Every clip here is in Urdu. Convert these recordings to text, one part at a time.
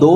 2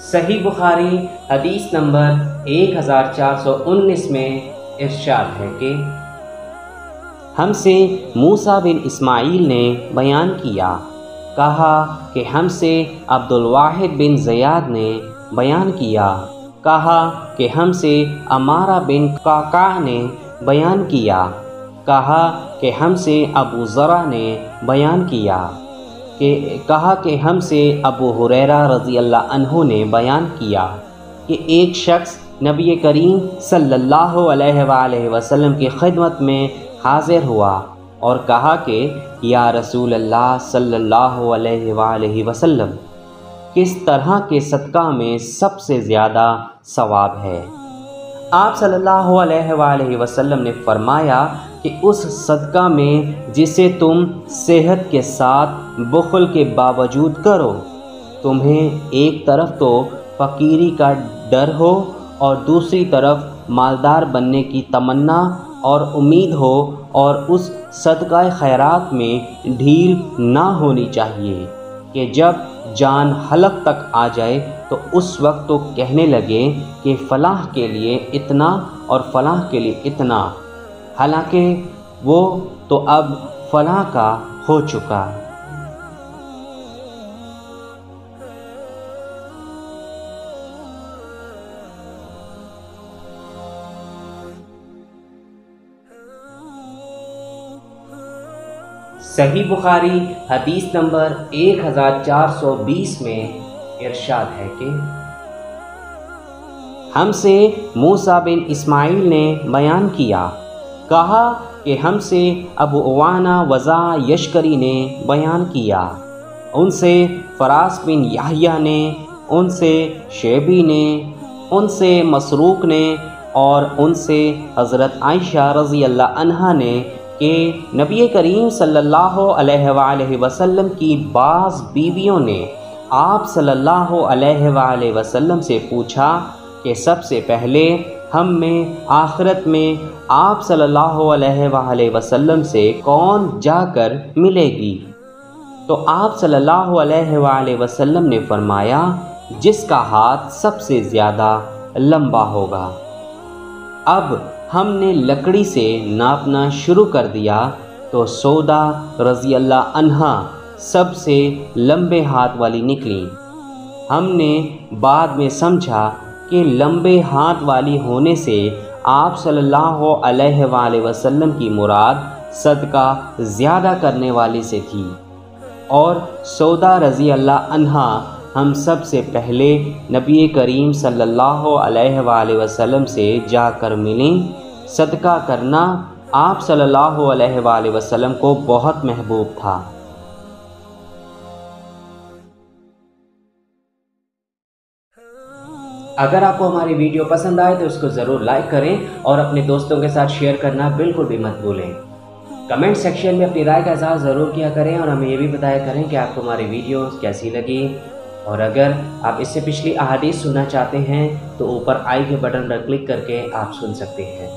صحیح بخاری حدیث نمبر 1419 میں ارشاد ہے کہ ہم سے موسیٰ بن اسماعیل نے بیان کیا، کہا کہ ہم سے عبد الواحد بن زیاد نے بیان کیا، کہا کہ ہم سے عمارہ بن قعقاع نے بیان کیا، کہا کہ ہم سے ابو زرع نے بیان کیا، کہا کہ ہم سے ابو ہریرہ رضی اللہ عنہ نے بیان کیا کہ ایک شخص نبی کریم صلی اللہ علیہ وآلہ وسلم کی خدمت میں حاضر ہوا اور کہا کہ یا رسول اللہ صلی اللہ علیہ وآلہ وسلم، کس طرح کے صدقہ میں سب سے زیادہ ثواب ہے؟ آپ صلی اللہ علیہ وآلہ وسلم نے فرمایا کہ اس صدقہ میں جسے تم صحت کے ساتھ بخل کے باوجود کرو، تمہیں ایک طرف تو فقیری کا ڈر ہو اور دوسری طرف مالدار بننے کی تمنا اور امید ہو، اور اس صدقہ خیرات میں ڈھیل نہ ہونی چاہیے کہ جب جان حلق تک آ جائے تو اس وقت تو کہنے لگے کہ فلاح کے لیے اتنا اور فلاح کے لیے اتنا، حالانکہ وہ تو اب فلاح کا ہو چکا۔ صحیح بخاری حدیث نمبر 1420 میں ارشاد ہے کہ ہم سے موسیٰ بن اسماعیل نے بیان کیا، کہا کہ ہم سے ابو عوانہ وضع یشکری نے بیان کیا، ان سے فراس بن یحییٰ نے، ان سے شعبی نے، ان سے مسروق نے، اور ان سے حضرت عائشہ رضی اللہ عنہا نے کہ نبی کریم صلی اللہ علیہ وآلہ وسلم کی بعض بیویوں نے آپ صلی اللہ علیہ وآلہ وسلم سے پوچھا کہ سب سے پہلے ہم میں آخرت میں آپ صلی اللہ علیہ وآلہ وسلم سے کون جا کر ملے گی؟ تو آپ صلی اللہ علیہ وآلہ وسلم نے فرمایا، جس کا ہاتھ سب سے زیادہ لمبا ہوگا۔ اب ہم نے لکڑی سے ناپنا شروع کر دیا تو سودا رضی اللہ عنہا سب سے لمبے ہاتھ والی نکلیں۔ ہم نے بعد میں سمجھا کہ لمبے ہاتھ والی ہونے سے آپ صلی اللہ علیہ وآلہ وسلم کی مراد صدقہ زیادہ کرنے والی سے تھی، اور سودا رضی اللہ عنہا ہم سب سے پہلے نبی کریم صلی اللہ علیہ وآلہ وسلم سے جا کر ملیں۔ صدقہ کرنا آپ صلی اللہ علیہ وآلہ وسلم کو بہت محبوب تھا۔ اگر آپ کو ہماری ویڈیو پسند آئے تو اس کو ضرور لائک کریں اور اپنے دوستوں کے ساتھ شیئر کرنا بالکل بھی مت بھولیں۔ کمنٹ سیکشن میں اپنی رائے کا اظہار ضرور کیا کریں اور ہمیں یہ بھی بتایا کریں کہ آپ کو ہماری ویڈیوز کیسی لگی، اور اگر آپ اس سے پچھلی احادیث سننا چاہتے ہیں تو اوپر آئی کے بٹن پر کلک کر کے آپ سن سکتے ہیں۔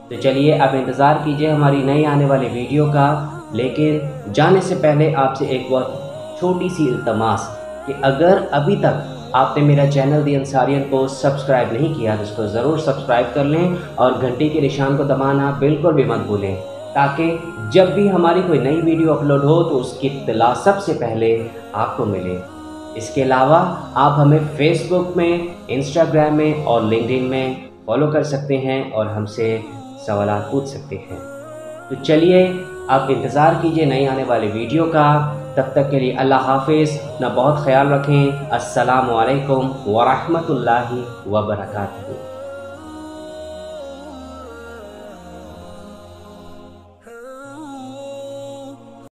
تو چلیے اب انتظار کیجئے ہماری نئی آنے والی ویڈیو کا، لیکن جانے سے پہلے آپ سے ایک بہت چھوٹی سی التماس کہ اگر ابھی تک آپ نے میرا چینل دی انصاریت کو سبسکرائب نہیں کیا تو اس کو ضرور سبسکرائب کر لیں اور گھنٹی کے نشان کو دبانا بالکل بھی مت بھولیں، تاکہ جب بھی ہماری کوئی نئی ویڈیو اپلوڈ ہو تو اس کی اطلاع سب سے پہلے آپ کو ملے۔ اس کے علاوہ آپ ہمیں فیس بک میں، انسٹاگرام میں اور لنکڈ ان میں فالو کر سکتے ہیں اور ہم سے سوالات پوچھ سکتے ہیں۔ تو چلیے آپ انتظار کیجئے نئی آنے والی ویڈیو کا، تب تک کے لیے اللہ حافظ، اپنا بہت خیال رکھیں۔ السلام علیکم ورحمۃ اللہ وبرکاتہ۔